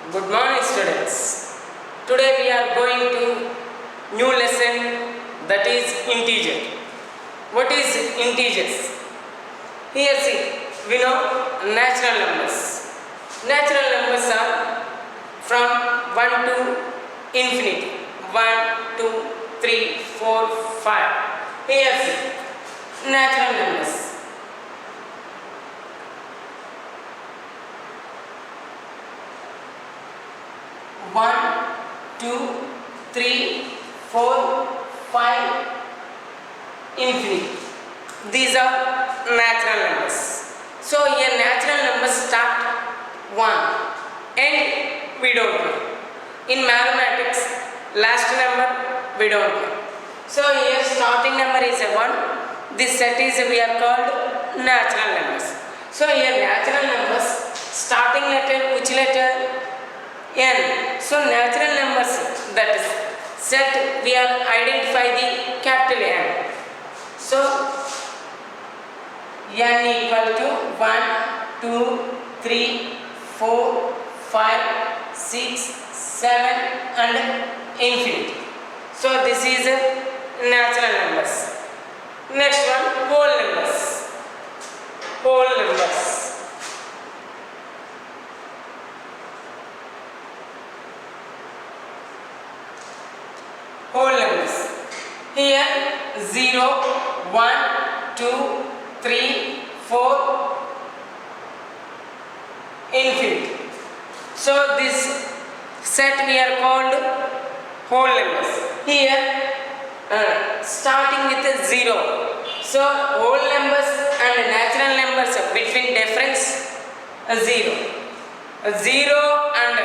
Good morning, students. Today we are going to new lesson, that is integer. What is integers? Here see, we know natural numbers. Natural numbers are from 1 to infinity. 1, 2, 3, 4, 5. Here see, natural numbers. 1, 2, 3, 4, 5, infinity. These are natural numbers. So here natural numbers start 1 and we don't know. In mathematics, last number we don't know. So here starting number is a 1. This set is we are called natural numbers. So here natural numbers starting letter, which letter? N. So natural numbers, that is set, we are identify the capital N. So N equal to 1, 2, 3, 4, 5, 6, 7 and infinity. So this is natural numbers. Next one, whole numbers. Whole numbers. Whole numbers. Here 0, 1, 2, 3, 4, infinity. So this set we are called whole numbers. Here starting with 0. So whole numbers and natural numbers between difference 0. 0 and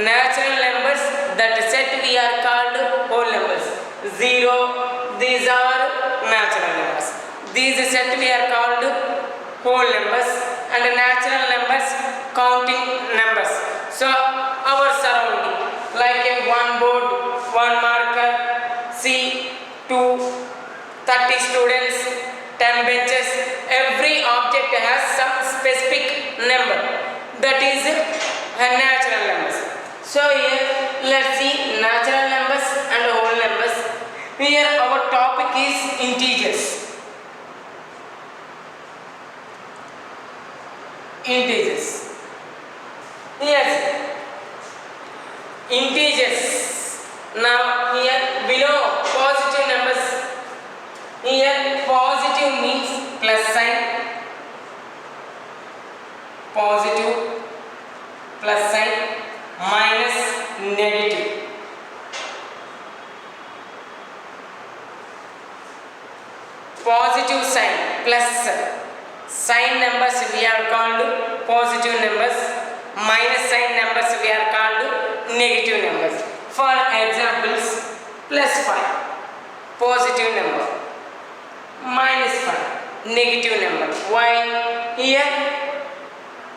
natural numbers, that set we are called whole numbers. 0, these are natural numbers. These set we are called whole numbers and natural numbers counting numbers. So our surrounding, like a one board, one marker, see 2, 30 students, 10 benches, every object has some specific number. That is natural numbers. So here let's see natural numbers and whole numbers. Here our topic is integers. Integers. Yes. Integers. Now here below positive numbers. Here positive means plus sign. Positive, plus sign, minus, negative. Positive sign, plus sign numbers we are called positive numbers. Minus sign numbers we are called negative numbers. For examples, plus 5, positive number. Minus 5, negative number. Why? Here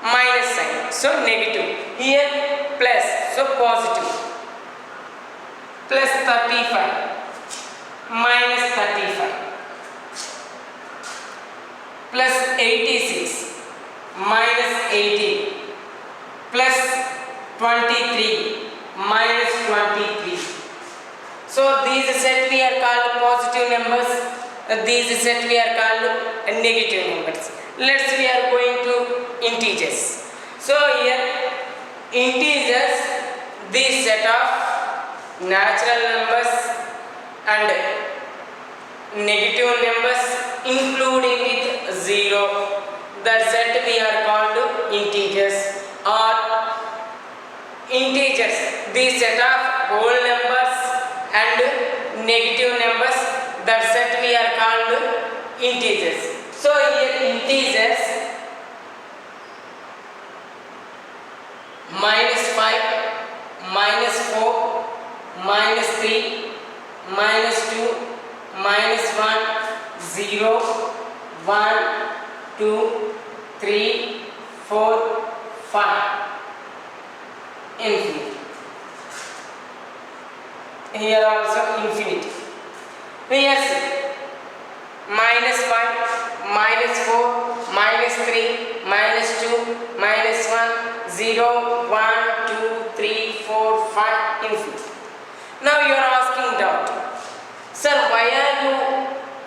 minus sign, so negative. Here plus, so positive. Plus 35, minus 35. Plus 86, minus 18. Plus 23, minus 23. So these set we are called positive numbers. These set we are called negative numbers. Let's we are going to integers. So here integers, this set of natural numbers and negative numbers including with 0. The set we are called integers, or integers, this set of whole numbers and negative numbers, that set we are called integers. So here integers, minus 5, minus 4, minus 3, minus 2, minus 1, 0, 1, 2, 3, 4, 5, infinity. Here also infinity. Here see, minus 5, minus 4, minus 3, minus 2, minus 1, 0, 1, 2, 3, 4, 5, infinity. Now you are asking doubt. Sir, why are you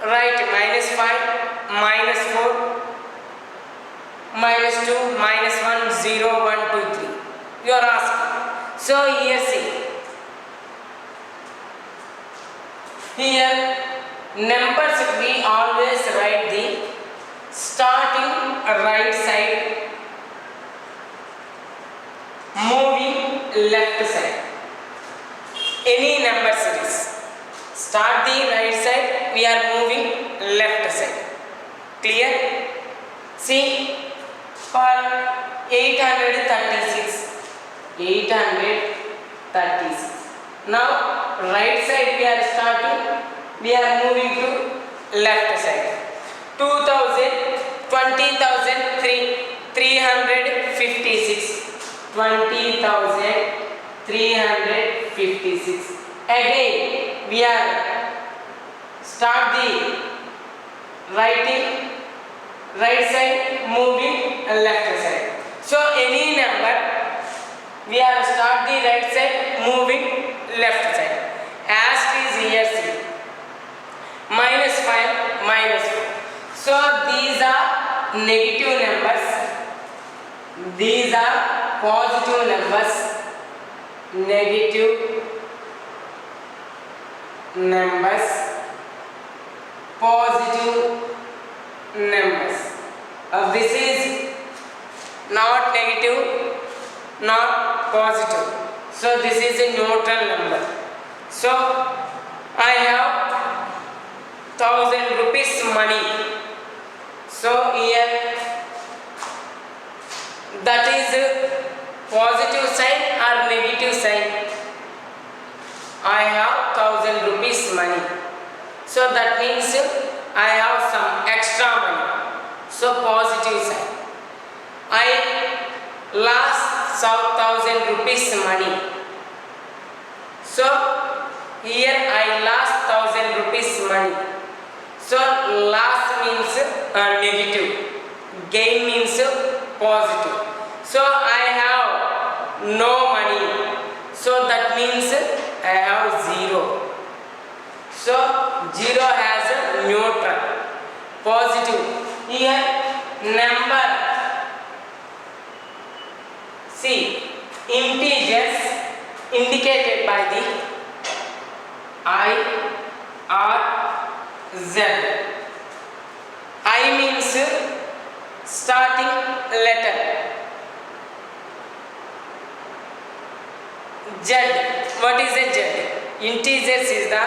write minus 5, minus 4, minus 2, minus 1, 0, 1, 2, 3? You are asking. So here see. Here numbers we always write the starting right side, moving left side. Any number series. Start the right side, we are moving left side. Clear? See, for 836. 836. Now, right side we are starting, we are moving to left side. 2000, 20,000, 356. 20,356. Again, we are start the right side, moving left side. So any number we are start the right side, moving left side. As is here see, minus 5, minus 4. So these are negative numbers. These are positive numbers. Negative numbers, positive numbers. This is not negative, not positive. So this is a neutral number. So I have 1,000 rupees money. So here that is positive sign or negative sign. I have 1,000 rupees money. So that means I have some extra money. So positive sign. I lost 1,000 rupees money. So here I lost 1,000 rupees money. So loss means negative. Gain means positive. So I have no money. So that means I have 0. So 0 has a neutral. Positive. Here number. See, integers indicated by the I or Z. I means starting letter. Z. What is a Z? Integers is the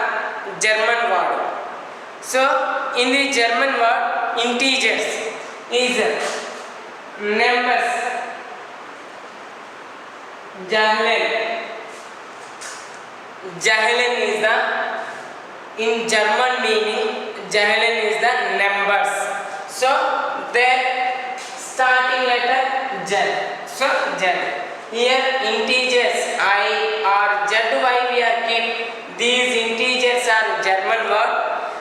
German word. So in the German word, integers is numbers. Zahlen. Zahlen is the, in German meaning, Zahlen is the numbers. So their starting letter Z. So Z. Here integers I or Z, why we are keep these integers are German word.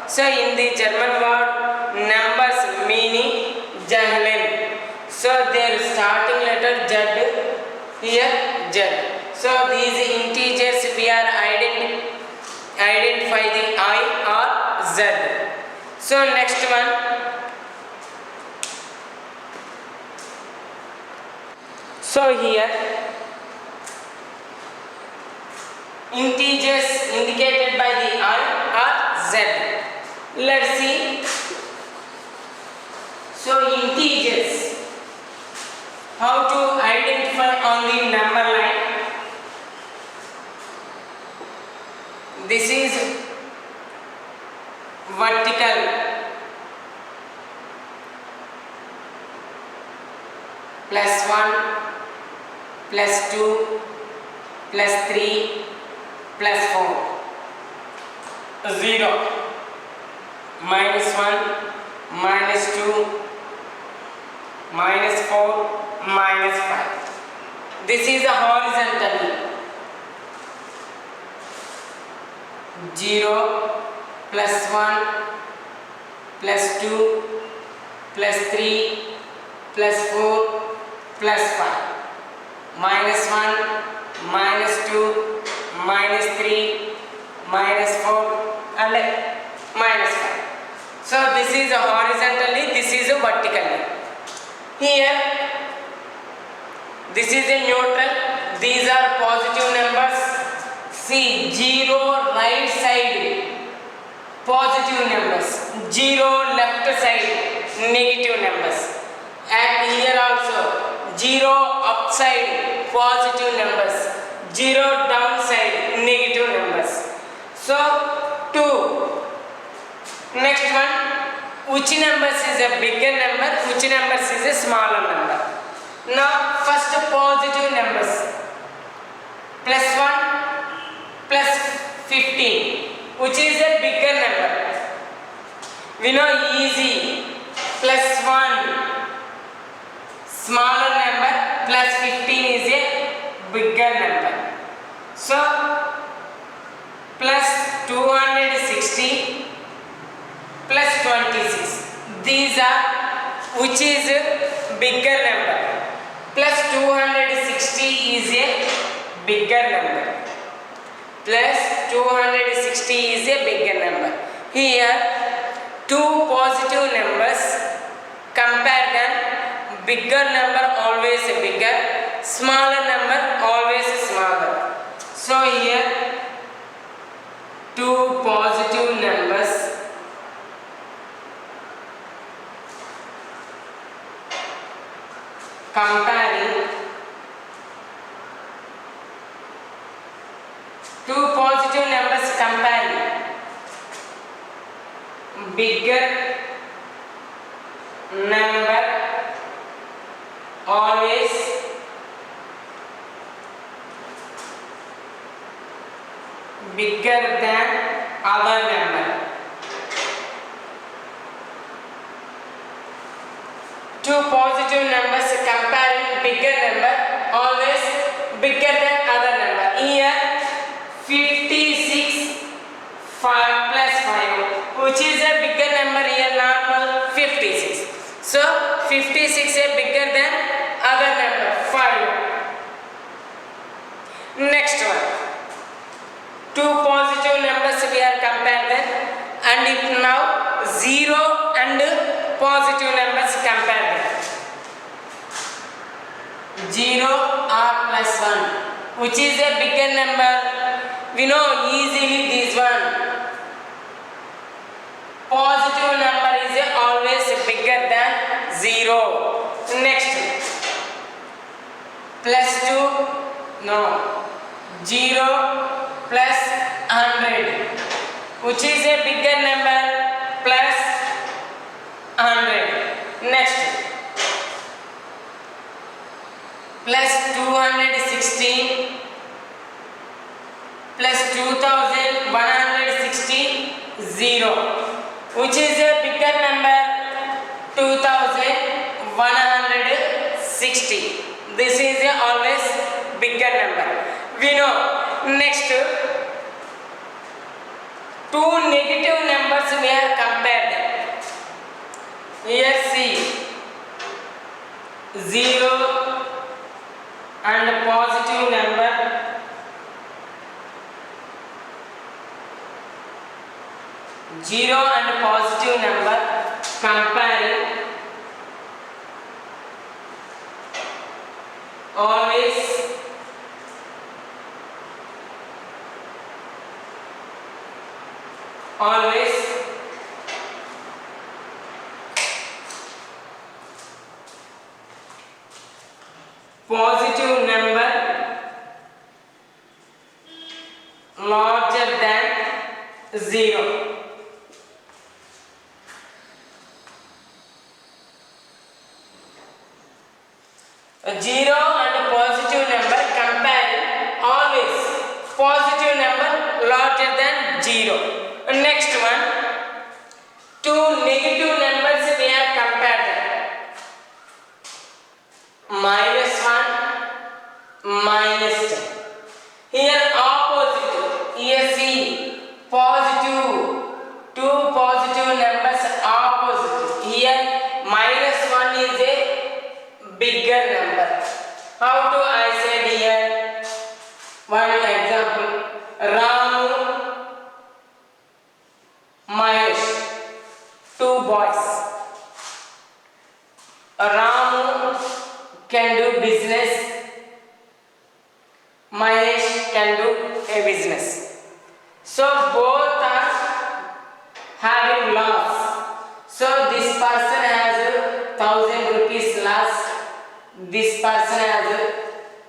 So in the German word, numbers meaning Zahlen. So their starting letter Z. Here Z. So these integers we are identify the I or Z. So next one. So here integers indicated by the I or Z. Let's see. So integers, how to identify on the number line? This is vertical. +1, +2, +3, +4. 0, -1, -2, -4, -5. This is a horizontal. 0, +1, +2, +3, +4, +5. -1, -2, -3, -4 and -5. So this is a horizontally, this is a vertically. Here this is a neutral, these are positive numbers. See, 0 right side positive numbers, 0 left side negative numbers, and here also 0 upside positive numbers, 0 downside negative numbers. So 2. Next one, which numbers is a bigger number, which numbers is a smaller number. Now first positive numbers, +1 +15, which is a bigger number. We know easy, +1 smaller number, +15 is a bigger number. So +260 +26, these are which is a bigger number. +260 is a bigger number. +260 is a bigger number. Here two positive numbers, compare them. Bigger number always bigger, smaller number always smaller. So here two positive numbers comparing, two positive numbers comparing, bigger number always bigger than other number. Two positive numbers comparing, bigger number always bigger than other number. Here 56 5 + 5, which is a bigger number. Here normal 56. So 56 is bigger than other number 5. Next one, two positive numbers we are compared them, and if now 0 and positive numbers compare them. 0 or +1, which is a bigger number. We know easily this one. Positive number is always bigger than 0. Next, +2, no, 0 + 100, which is a bigger number, +100. Next, +216 +2160, 0, which is a bigger number, 2160. This is a always bigger number. We know. Next, two negative numbers we are compared. Here see, 0 and positive number, 0 and positive number comparing, always positive number larger than 0. A 0 and positive number comparing, always positive number larger than 0. Next one, two negative numbers we are compared. -1 -10. Here opposite. Here see, positive. Two positive numbers opposite. Here -1 is a bigger number. How do I say here? Ramu can do business. Mahesh can do a business. So both are having loss. So this person has 1,000 rupees loss. This person has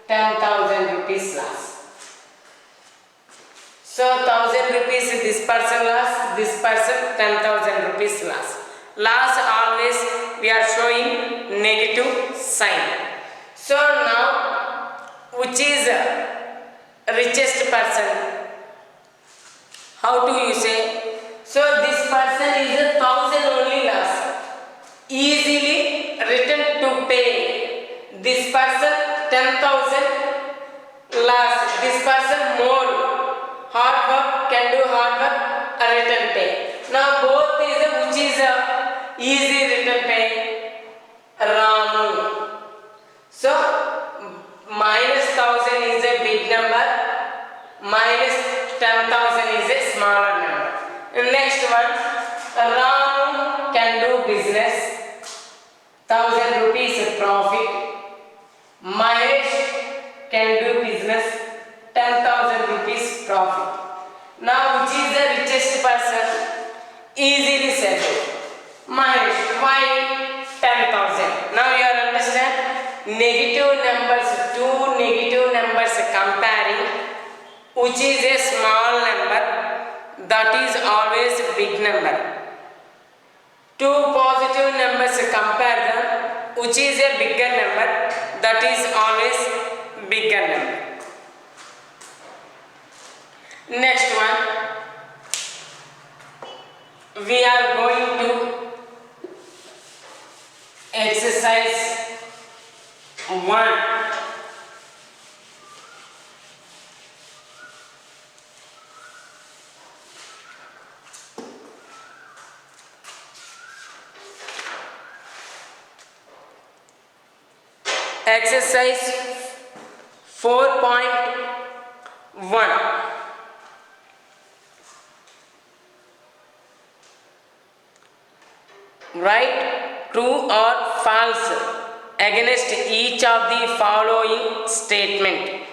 10,000 rupees loss. So 1,000 rupees this person loss. This person 10,000 rupees loss. Loss always we are showing negative sign. So now which is richest person? How do you say? So this person is 1,000 only loss. Easily written to pay. This person 10,000 loss. This person more. Hard work can do hard work. Written pay. Now both is which is easy written pay. Ramu. So minus 1,000 is a big number. Minus 10,000 is a smaller number. Next one, Ramu can do business. 1,000 rupees profit. Mahesh can do business. 10,000 rupees profit. Now which is the richest person? Easily said. Mahesh. Why 10,000? Now you are understand? Negative numbers, two negative numbers comparing. Which is a small number, that is always a big number. Two positive numbers compare them, which is a bigger number, that is always bigger number. Next one, we are going to exercise 1. Exercise 4.1. Write true or false against each of the following statement.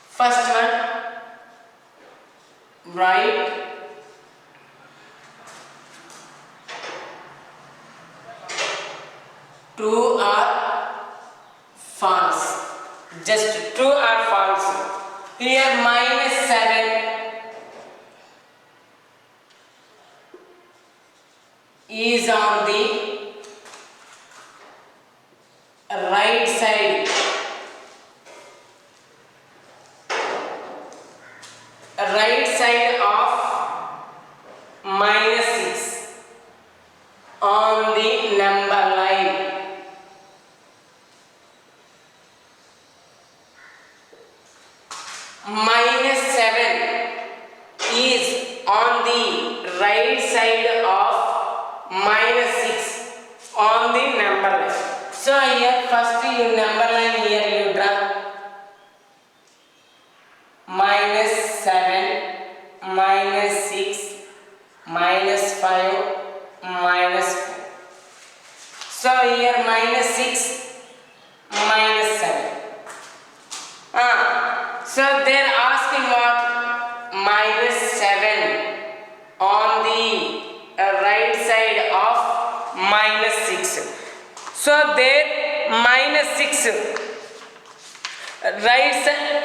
First one, write true or false. Just true or false. Here minus 7 is on the right side. Right side of minus 6 on the number line. Minus 7 is on the right side of minus 6 on the number line. So here first you number line here you draw. Minus 7, minus 6, minus 5, minus 4. So here minus 6, minus 7. So they are asking what? Minus 7 on the right side of minus 6. So there minus 6 right side.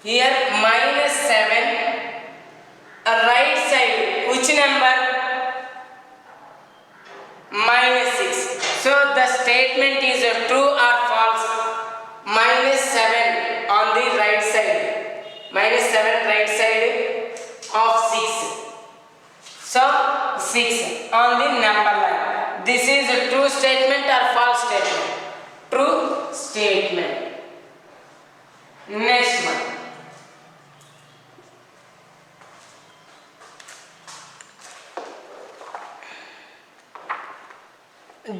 Here minus 7 right side, which number? Minus 6. So the statement is true or false? Minus 7 on the right side. Minus 7 right side of 6. So 6 on the number line. This is a true statement or false statement? True statement. Next one.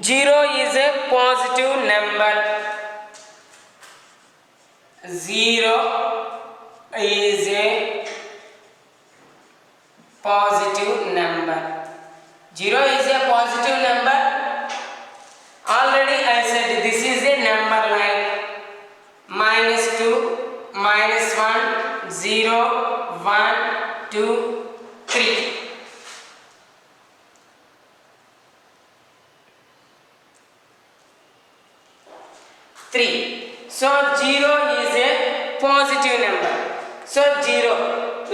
Zero is a positive number. 0 is a positive number. 0 is a positive number. Already I said this is a number line. -2, -1, 0, 1, 2, 3. So 0 is a positive number. So 0,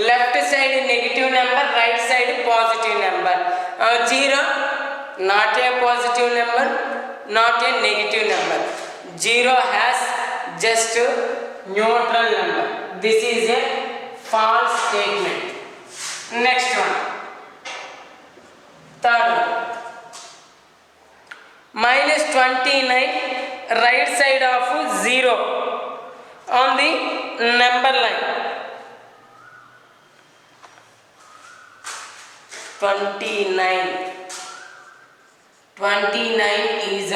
left side negative number, right side positive number. 0 not a positive number, not a negative number. 0 has just neutral number. This is a false statement. Next one, third one. -29, right side of 0 on the number line. 29 is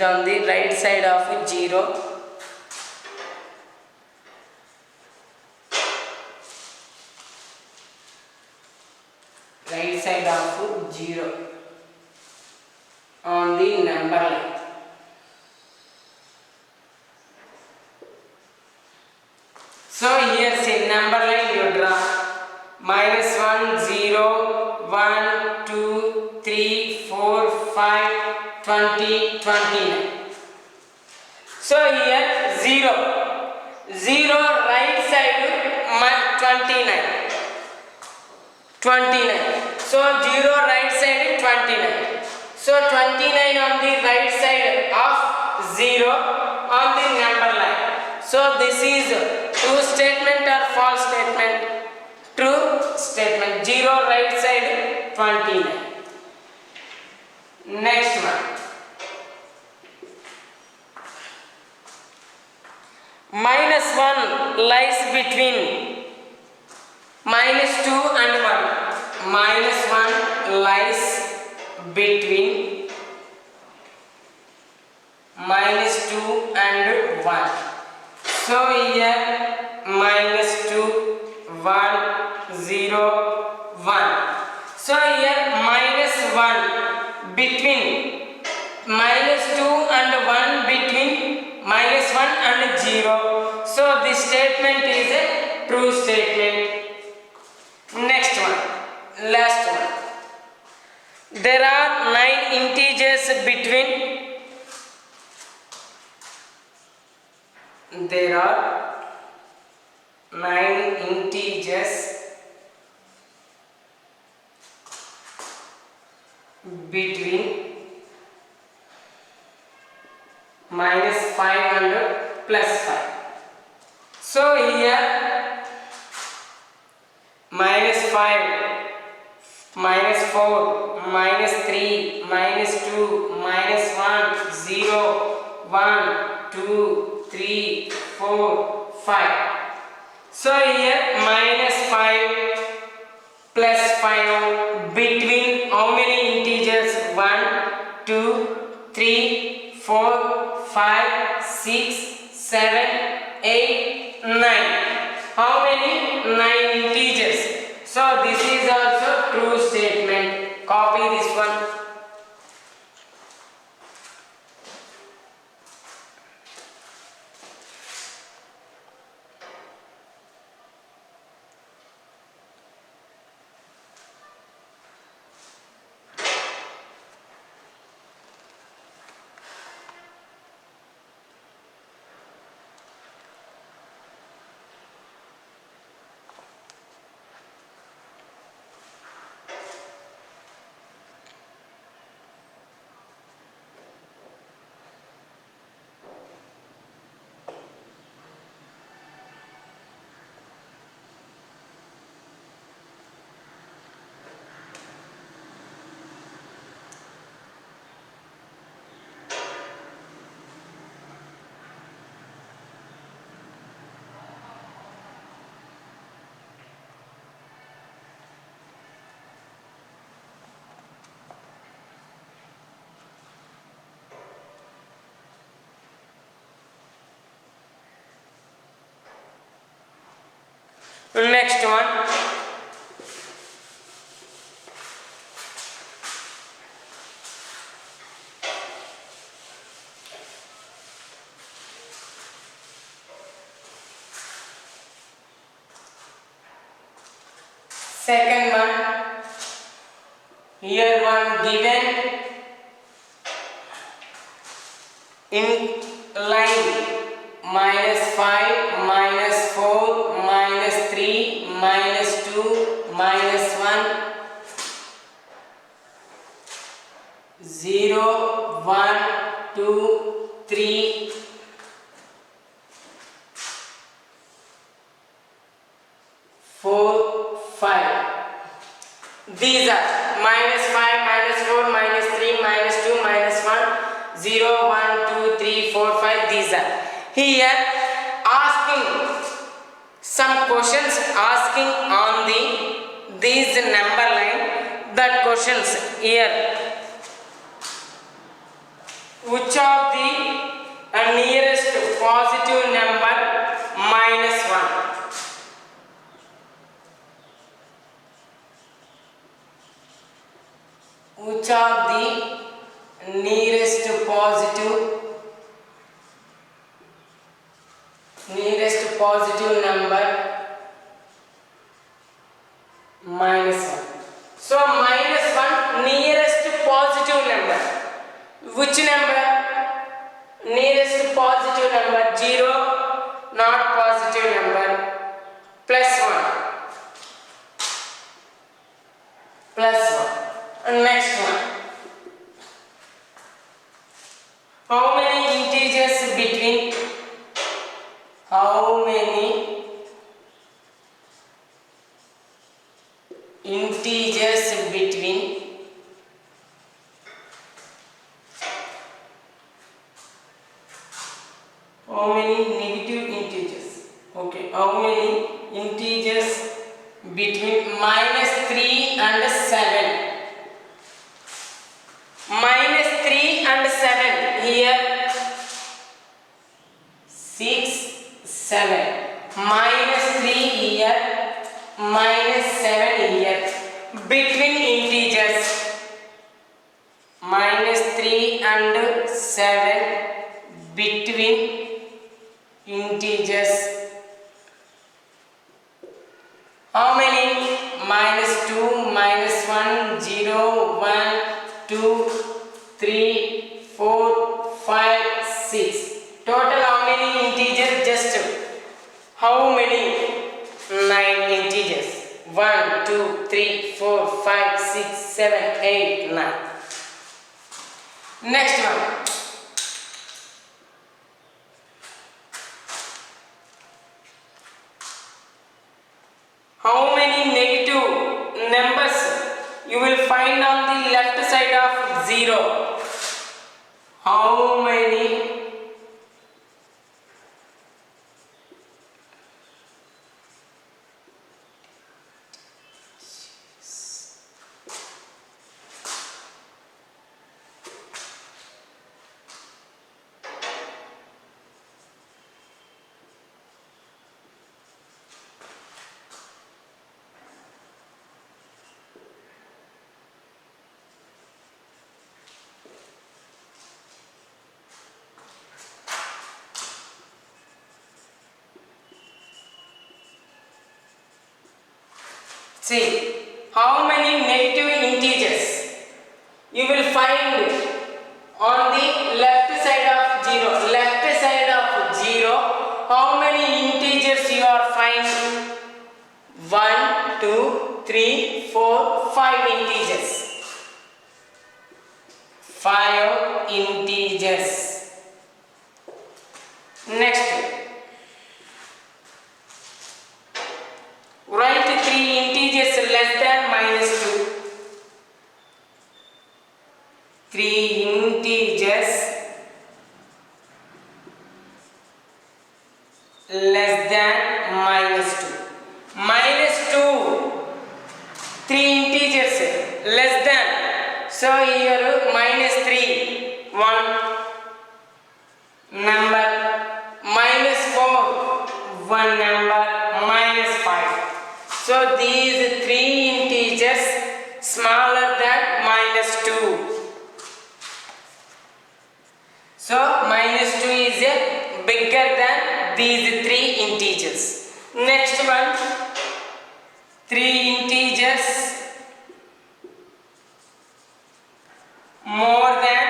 on the right side of 0. Right side of 0 on the number line. So here say number line you draw -1, 0, 1, 2, 3, 4, 5, 20, 29. So here 0 right side 29. So 0 right side 29. So 29 on the right side of 0 on the number line. So this is true statement or false statement? True statement. 0 right side 29. Next one. -1 lies between -2 and 1. -1 lies between -2 and 1. So here -2, 1, 0, 1. So here -1 between -2 and 1 between -1 and 0. So this statement is a true statement. Next one, last one. There are 9 integers between. There are 9 integers between -5 and +5. So here -5, -4, -3, -2, -1, 0, 1, 2, 3, 4, 5. So here -5 +5 between how many integers? 1, 2, 3, 4, 5, 6, 7, 8, 9. How many? 9 integers. So this is also true statement. Copy this one. Next one, second one, here one given in line -5, -4, -3, -2, -1, 0, 1, 2, 3, 4, 5. These are -5, -4, -3, -2, -1, 0, 1, 2, 3, 4, 5. These are here asking some questions, asking on these number line. That questions here, which of the nearest positive number -1? Which of the nearest positive number -1? So -1 nearest positive number. Which number? Nearest positive number. 0 not positive number. +1. +1. Next one. How many integers between? How many integers between how many negative integers? Okay, how many integers between -3 and 7? -3 and 7 here, 6, 7. -3 here, -7 here. Between integers, -3 and 7 between integers. How many? -2, -1, 0, 1, 2, 3, 4, 5, 6. Total how many integers? Just how many? 9 integers. 1, 2, 3, 4, 5, 6, 7, 8, 9. Next one. How many negative numbers you will find on the left side of 0? How many See, how many negative integers you will find on the left side of 0? Left side of 0, how many integers you are finding? 1, 2, 3, 4, 5 integers. 5 integers. Next, write 3 integers less than -2. 3 integers less than -2. -2. 3 integers less than. So here -3, 1 number, -4, 1 number, -5. bigger than these three integers. Next one, three integers more than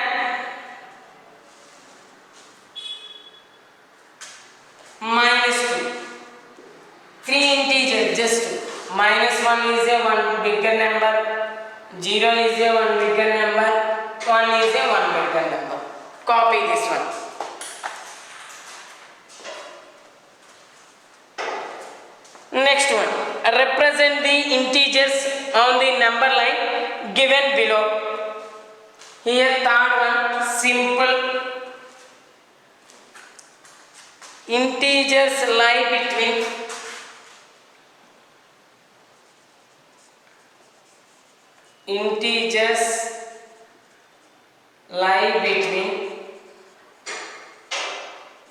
-2. Three integers, just minus 1 is a one bigger number, 0 is a one bigger number, 1 is a one bigger number. Copy this one. Next one, represent the integers on the number line given below. Here third one, simple. Integers lie between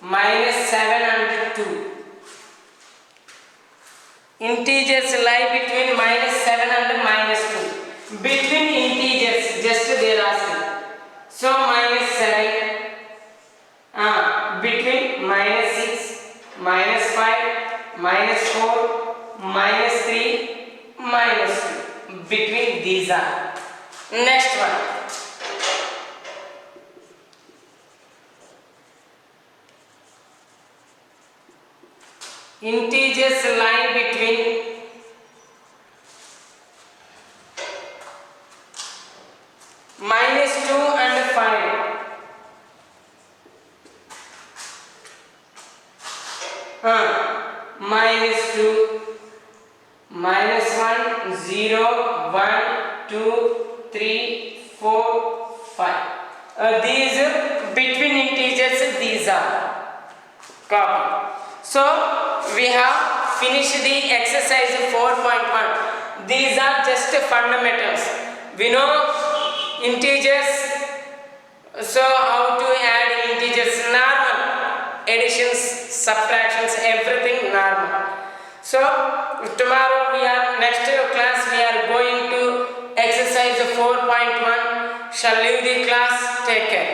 -7 and 2. Integers lie between -7 and -2. Between integers, just they are asking. So -7, between -6, -5, -4, -3, -2. Between these are. Next one. Integers lie between -2 and 5. -2, -1, 0, 1, 2, 3, 4, 5. These between integers, these are. Copy. So we have finished the exercise 4.1. These are just fundamentals. We know integers, so how to add integers, normal additions, subtractions, everything normal. So tomorrow next class we are going to exercise 4.1. Shall leave the class. Take care.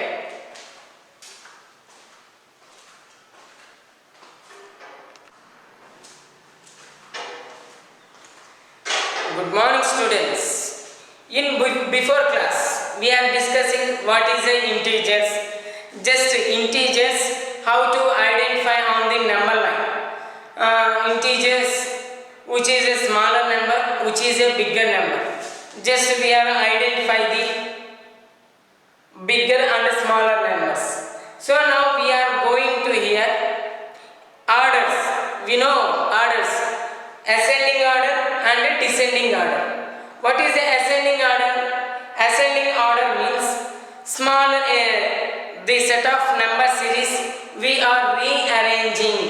Good morning, students. In before class we are discussing what is a integers, just integers, how to identify on the number line. Integers, which is a smaller number, which is a bigger number. Just we are identify the bigger and smaller numbers. So now we are going to here orders. We know orders, ascending order and descending order. What is the ascending order? Ascending order means smaller the set of number series we are rearranging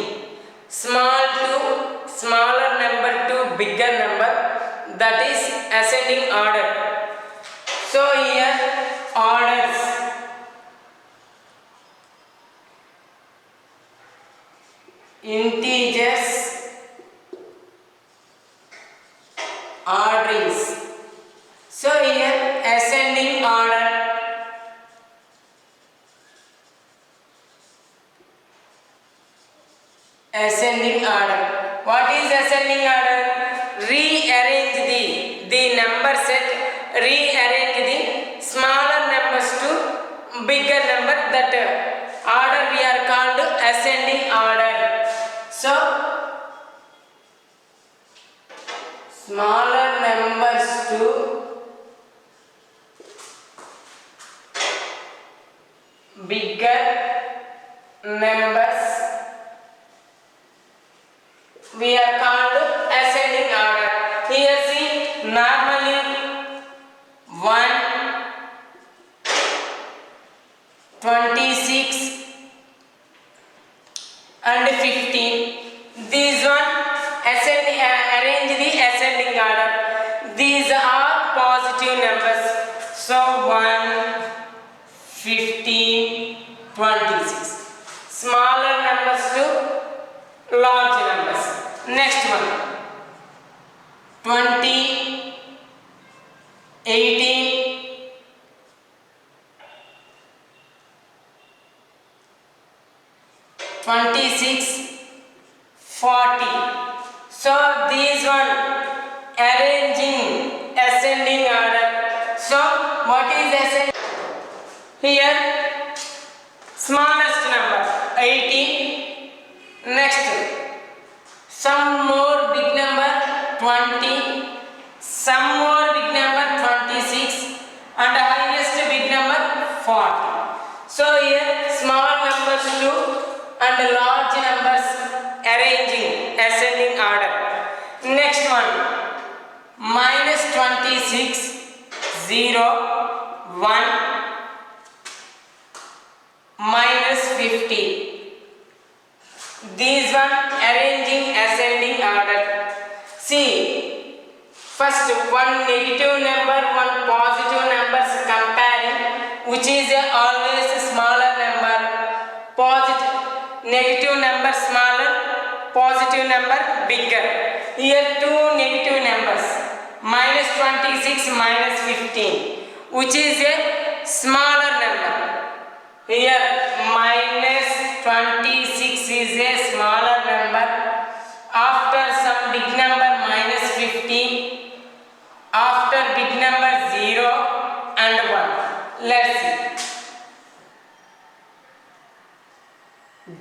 small to smaller number to bigger number, that is ascending order. So here orders, integers, orderings. So here ascending order, ascending order. What is ascending order? Rearrange the number set, rearrange the smaller numbers to bigger number, that order we are called ascending order. So smaller numbers to bigger numbers we are called ascending order. Here see, normally 1, 26 and 15. These one arrange the ascending order. These are positive numbers. So 1, 15, 26. Smaller numbers to large numbers. Next one, 20, 18, 25, 26, 40. So these one arranging ascending order. So what is ascending? Here smallest number 18. Next some more big number 20. Some more big number 26 and highest big number 40. So here small numbers 2 and large numbers arranging ascending order. Next one minus 26, 0, 1, minus 50. These one arranging ascending order. See, first one negative number, one positive numbers comparing, which is always smaller number. Positive, negative number smaller, positive number bigger. Here two negative numbers, minus 26, minus 15, which is a smaller number. Here minus 26 is a smaller number. After some big number minus 15. After big number 0 and 1. Let's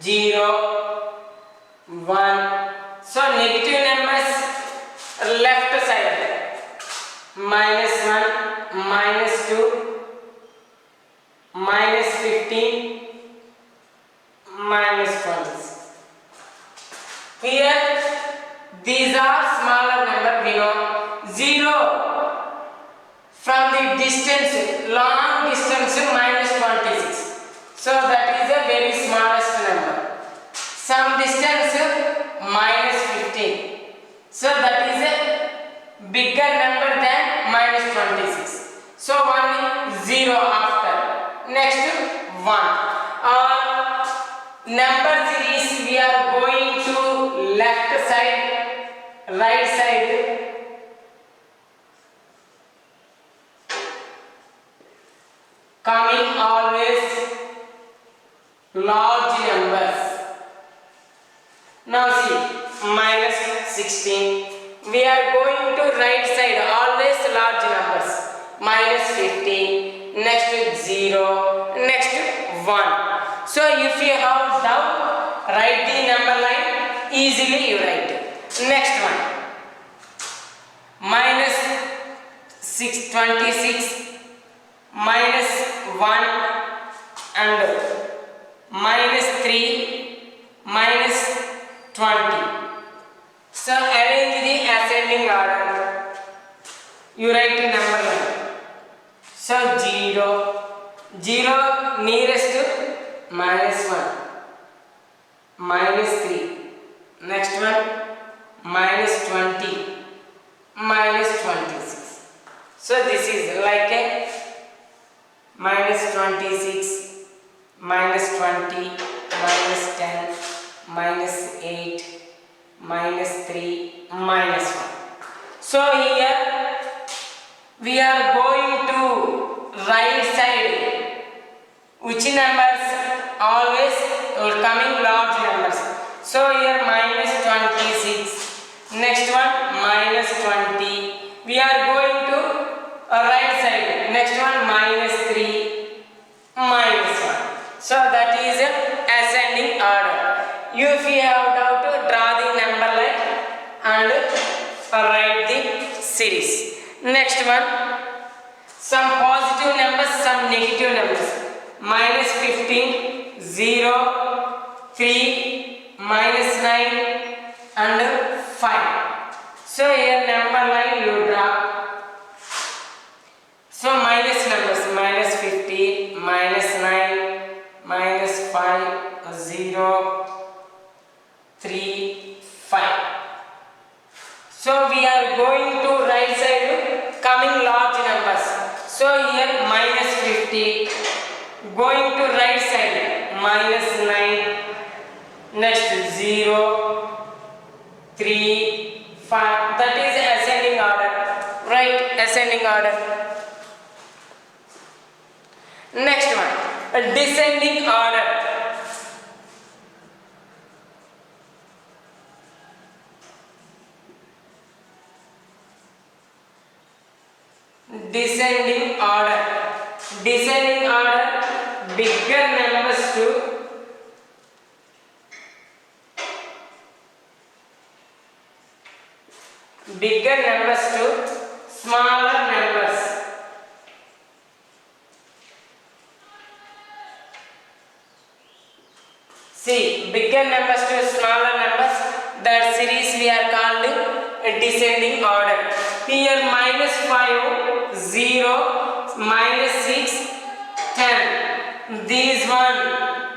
see. 0, 1. So negative numbers left side. Minus 1, minus 2, minus 15, minus 26. Here these are smaller number we know. 0 from the distance, long distance minus 26. So that is a very smallest number. Some distance minus 15. So that is a bigger number than minus 26. So 1 0 after. Next 1. Number series we are going to left side, right side. Coming always large numbers. Now see, minus 16. We are going to right side, always large numbers. Minus 15. Next 0. Next 1. So if you have doubt, write the number line. Easily you write. Next one. Minus 26. Minus 1 and minus 3, minus 20. So arrange the ascending order. You write a number line. So 0, 0 nearest to minus 1, minus 3. Next one minus 20, minus 26. So this is like a minus 26, minus 20, minus 10, minus 8, minus 3, minus 1. So here we are going to right side. Which numbers? Always coming large numbers. So here minus 26. Next one minus 20. We are going to right side. Next one minus 3, minus 1. So that is ascending order. If you have doubt, draw the number line and write the series. Next one, some positive numbers, some negative numbers. Minus 15, 0, 3, minus 9 and 5. So here number line you draw. So minus numbers, minus 50, minus 9, minus 5, 0, 3, 5. So we are going to right side, coming large numbers. So here minus 50, going to right side, minus 9, next 0, 3, 5. That is ascending order. Right, ascending order. Next one, a descending order. descending order. Descending order, bigger numbers to smaller numbers. See, bigger numbers to smaller numbers, that series we are called a descending order. Here minus 5, 0, minus 6, 10. These one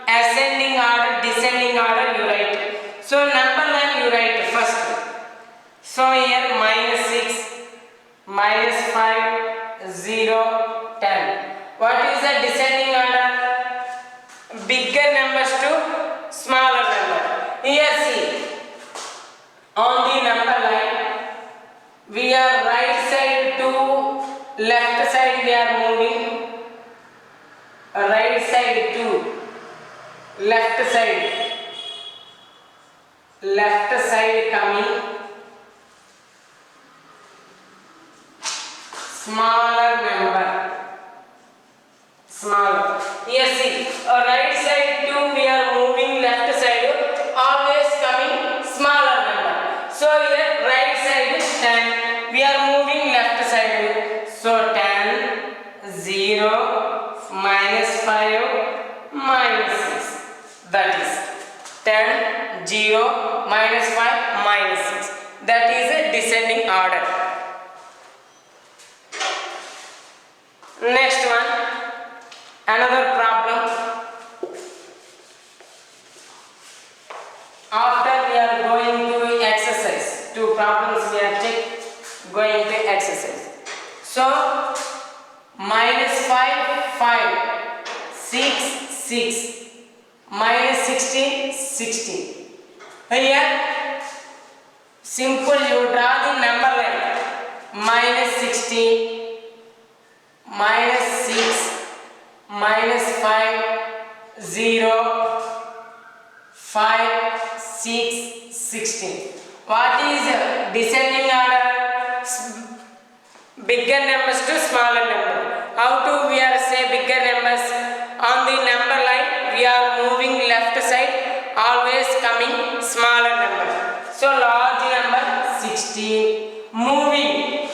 ascending order, descending order you write. So number line you write first. So here minus 6, minus 5, 0, 10. What is the descending order? Bigger numbers to smaller number. Here see, on the number line, we are right side to left side we are moving. Right side to left side coming. Smaller number. Smaller. Here see, right side to we are moving, left side always coming smaller number. So here right side is 10, we are moving left side. So 10, 0, minus 5, minus 6. That is 10, 0, minus 5, minus 6. That is a descending order. Next one. Another problem. After we are going to exercise, two problems we are going to exercise. So minus 5, 5, 6, 6, minus 16, 16. Here simple, you draw the number line. Minus 16, minus 6, minus 5, 0, 5, 6, 16. What is descending order? Bigger numbers to smaller number. How to we are say bigger numbers? On the number line we are moving left side, always coming smaller number. So large number 16, moving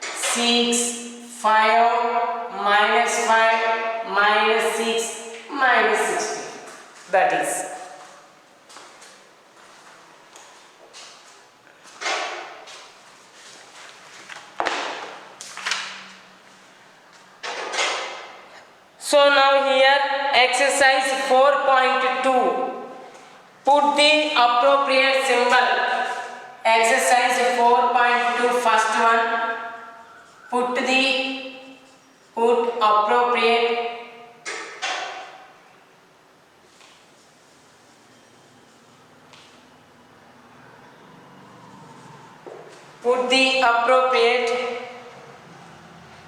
6, 5, minus 5, minus 6, minus 16. That is. So now here exercise 4.2. Put the appropriate symbol. Exercise 4.2, first one. Put appropriate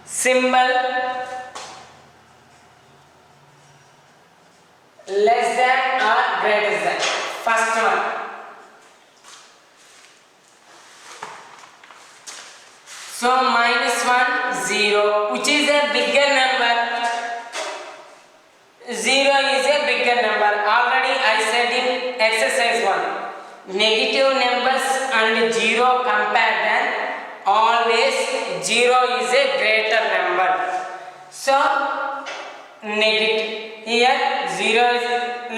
symbol less than or greater than. First one. So minus 1, 0, which is a bigger number. 0 is a bigger number. Already I said in exercise 1. Negative numbers and 0 compare, then always 0 is a greater number. So negative. Here 0 is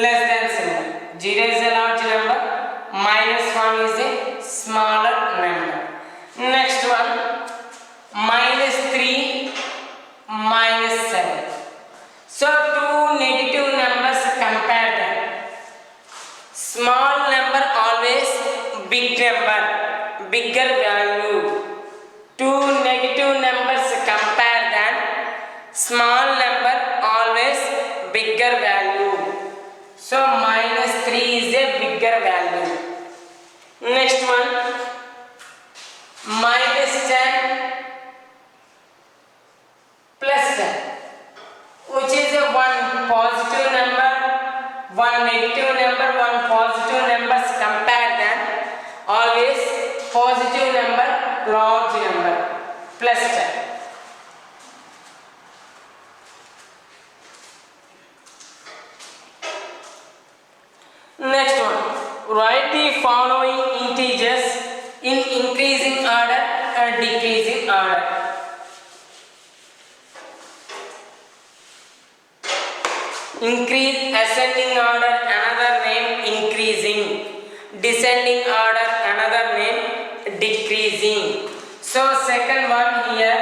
less than symbol. 0 is a large number. Minus 1 is a smaller number. Next one. Minus 3, minus 7. So two negative numbers compare them. Small number always big number, bigger value. Two negative numbers compare them. Small number always bigger value. So minus 3 is a bigger value. Next one. Minus 10. Plus 10, which is a one positive number, one negative number, one positive numbers compare them. Always positive number, large number, plus 10. write the following integers in increasing order and decreasing order. Increase, ascending order, another name increasing. Descending order, another name decreasing. So second one here,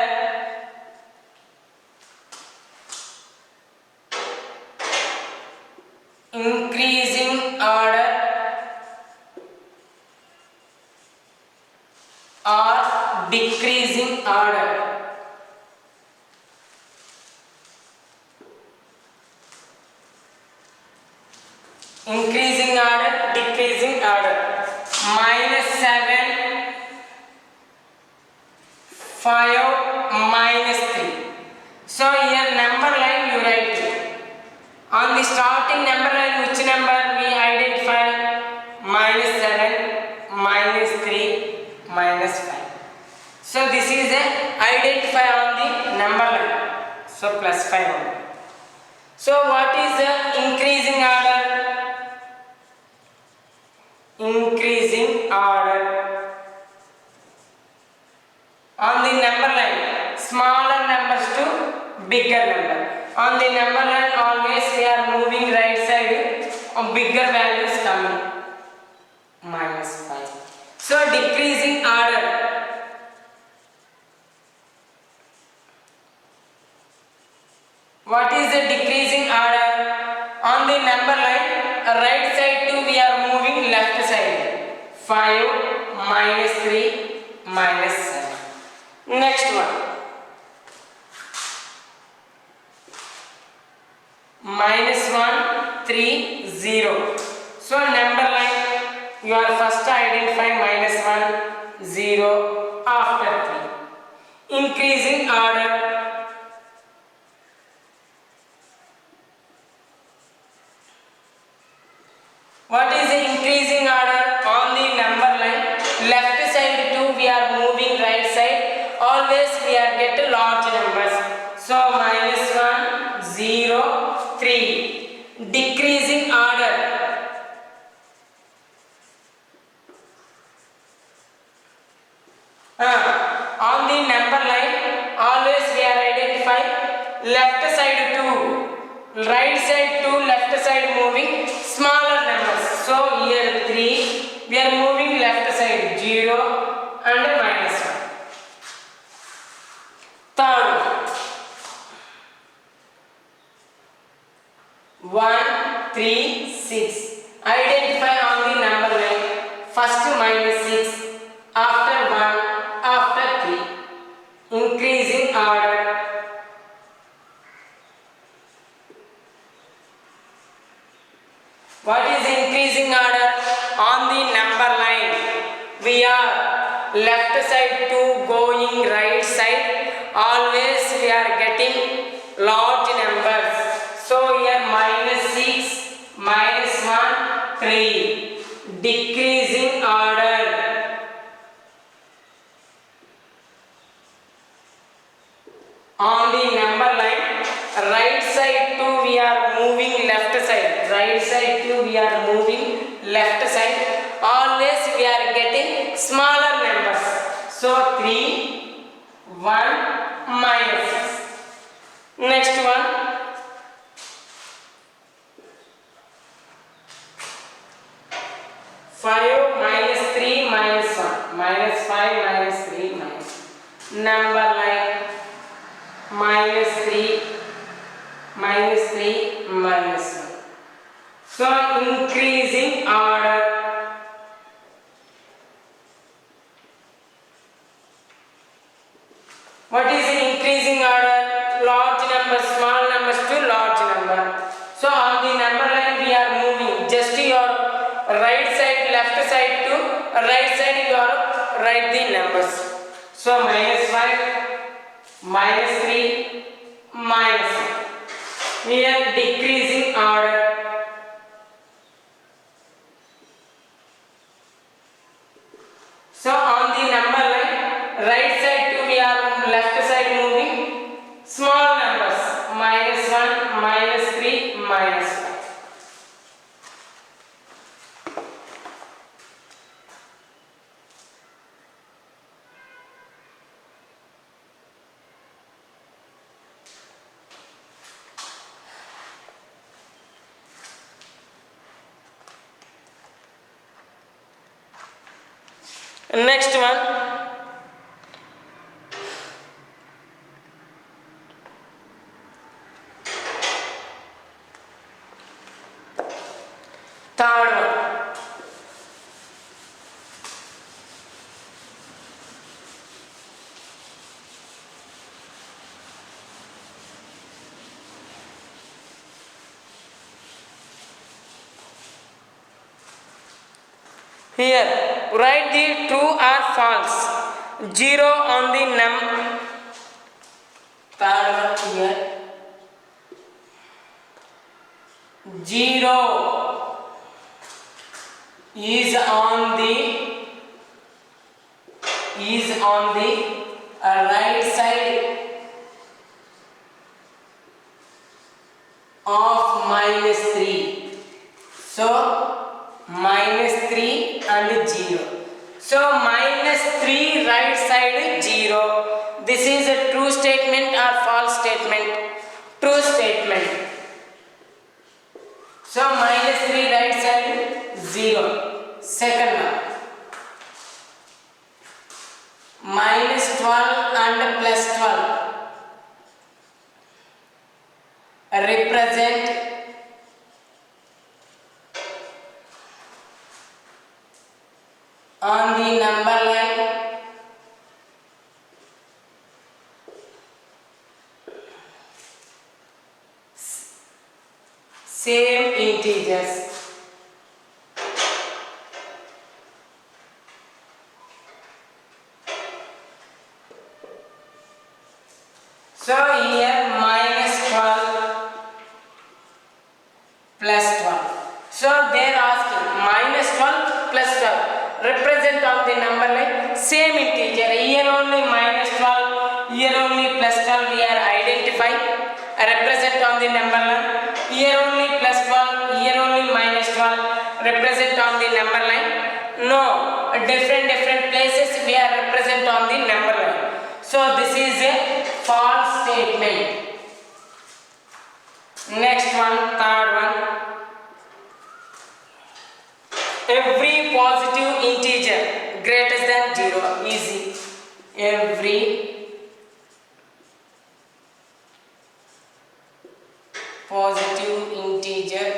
increasing order or decreasing order. Increasing order, decreasing order. -7, 5, -3. So here number line you write. On the starting number line, which number we identify? -7, -3, -5. So this is a identify on the number line. So +5 only. So what is the increasing order? Increasing order. On the number line, smaller numbers to bigger number. On the number line, always we are moving right side, bigger values coming. -5. So decreasing order. What is the decreasing order? On the number line, right side to we are moving left side. 5, -3, -7. Next one. -1, 3, 0. So number line, you are first identify -1, 0 after 3. Increasing order. What is the increasing order? On the number line, left side to we are moving right side. Always we are get large numbers. So -1, 0, 3. Decreasing order. On the number line, always we are identify left side to right side to left side moving smaller numbers. So here 3, we are moving left side 0 and -1. Third, 1, 3, 6. Identify on the number line. First -6, after 1, after 3. Increasing order. What is increasing order? On the number line, we are left side to going right side. Always we are getting large numbers. So here -6, -1, 3. Decreasing order. On the number line, right side to we are moving left side. Right side to we are moving left side. Always we are getting smaller numbers. So 3, 1, -6. Next one. -5, -3, -1. -5, -3, number line. -3, -3, -1. So increasing order. What is the increasing order? Large number, small numbers to large number. So on the number line we are moving. Just your right side, left side to right side you are write the numbers. So -5, -3, -1. Here decreasing order. So on the number line, right side to we are left side moving small numbers. -1, -3, -5. Next one, third one. Here, write the true or false. 0 on the third one here. 0 is on the right side of -3. So -3 and 0. So -3 right side 0. This is a true statement or false statement? True statement. So -3 right side 0. Second one. -12 and +12 represent on the number line same integers. So here -12 +12. So they are asking -12 +12 represent on the number line same integer. Here only -12, here only +12 we are identify represent on the number line. Here only +12, here only -12 represent on the number line. No, different places we are represent on the number line. So this is a false statement. Next one, third one. Every positive integer greater than 0. Easy. Every positive integer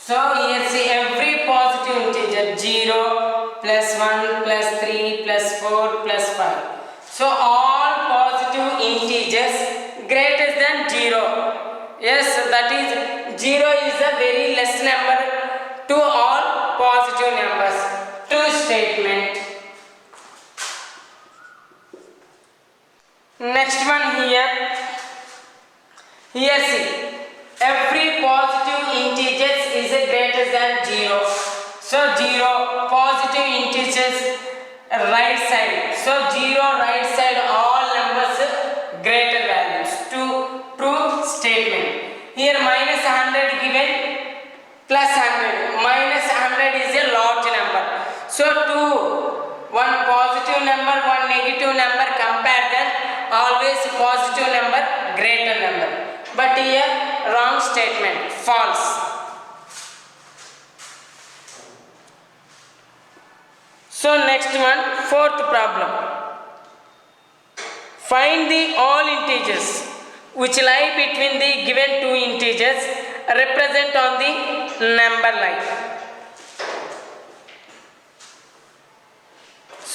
so here see every positive integer 0 +1 +3 +4 +5. So all positive integers greater than 0. Yes, that is 0 is a very less number to all positive numbers. True statement. Next one here. Here see every positive integers is a greater than 0. So 0 positive integers right side. So 0 right side all numbers greater values. True statement. Here -100 given +100. -100 is a large number. So one positive number, one negative number, compare them. Always positive number, greater number. But here wrong statement, false. So next one, fourth problem. Find the all integers which lie between the given two integers represent on the number line.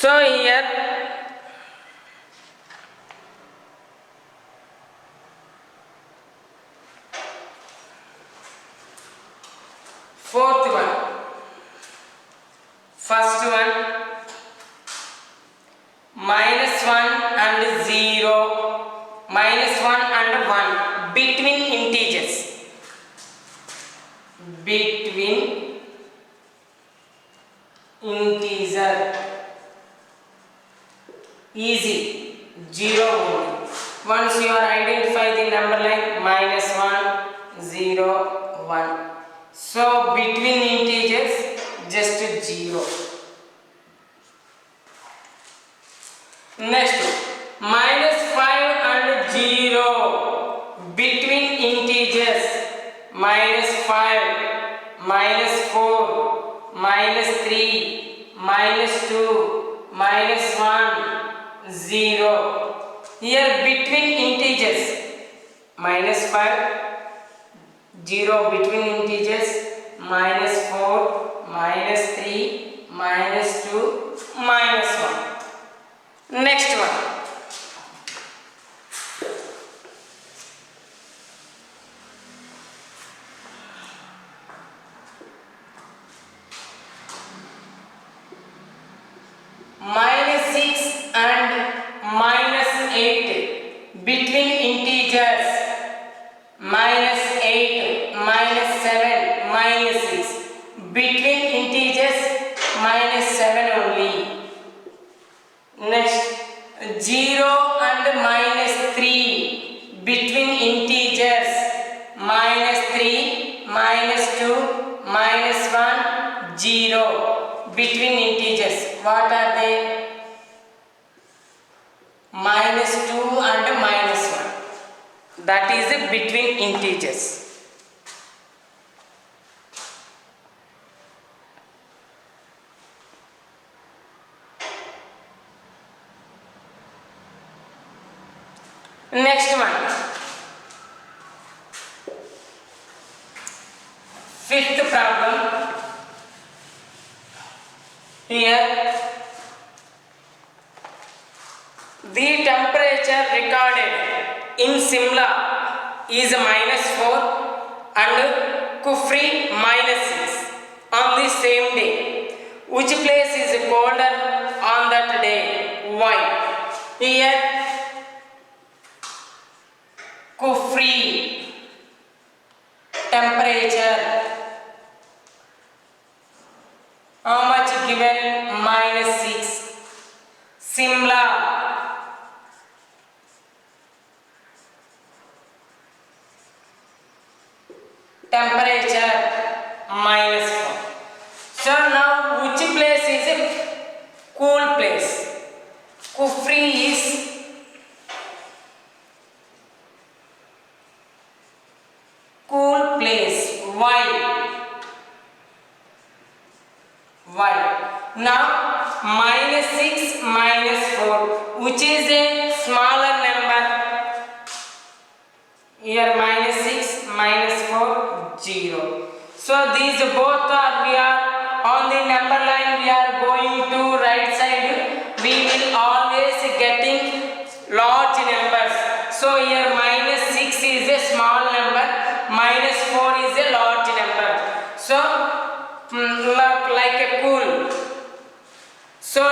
So here fourth one, first one -1 and 0, -1 and 1 between integers, easy 0 only. Once you are identify the number line -1 0 1. So between integers just 0. Next -5 minus 4, minus 3, minus 2, minus 1, 0. Here between integers, minus 5, 0 between integers, minus 4, minus 3, minus 2, minus 1. Next one. Minus 6 and minus 8 between integers, minus 8, minus 7, minus 6 between integers, minus 7 only. Next, 0 and minus 3 between integers, minus 3, minus 2, minus 1, 0 between integers. What are they? Minus 2 and minus 1. That is between integers. Next one. Fifth problem. Here the temperature recorded in Simla is minus 4 and Kufri minus 6 on the same day. Which place is colder on that day? Why? Here Kufri temperature, how much given? Minus 6. Simla temperature minus 4. So now which place is a cool place? Kufri is cool place. Why? Why? Now minus 6, minus 4, which is a smaller number? Here minus 6, minus 4, 0. So these both are, we are on the number line, we are going to right side. We will always getting large numbers. So here minus 6 is a small number, minus 4 is a large number. So like a cool. So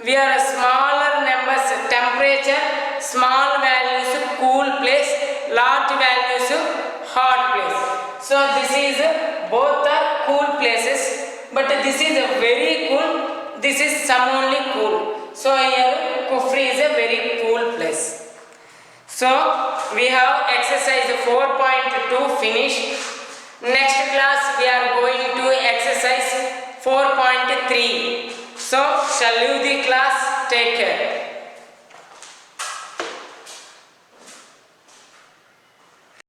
we are smaller numbers, temperature, small values cool place, large values hot place. So this is both are cool places, but this is a very cool, this is some only cool. So here Kufri is a very cool place. So we have exercise 4.2 finished. Next class we are going to exercise 4.3. So shall leave the class. Take care.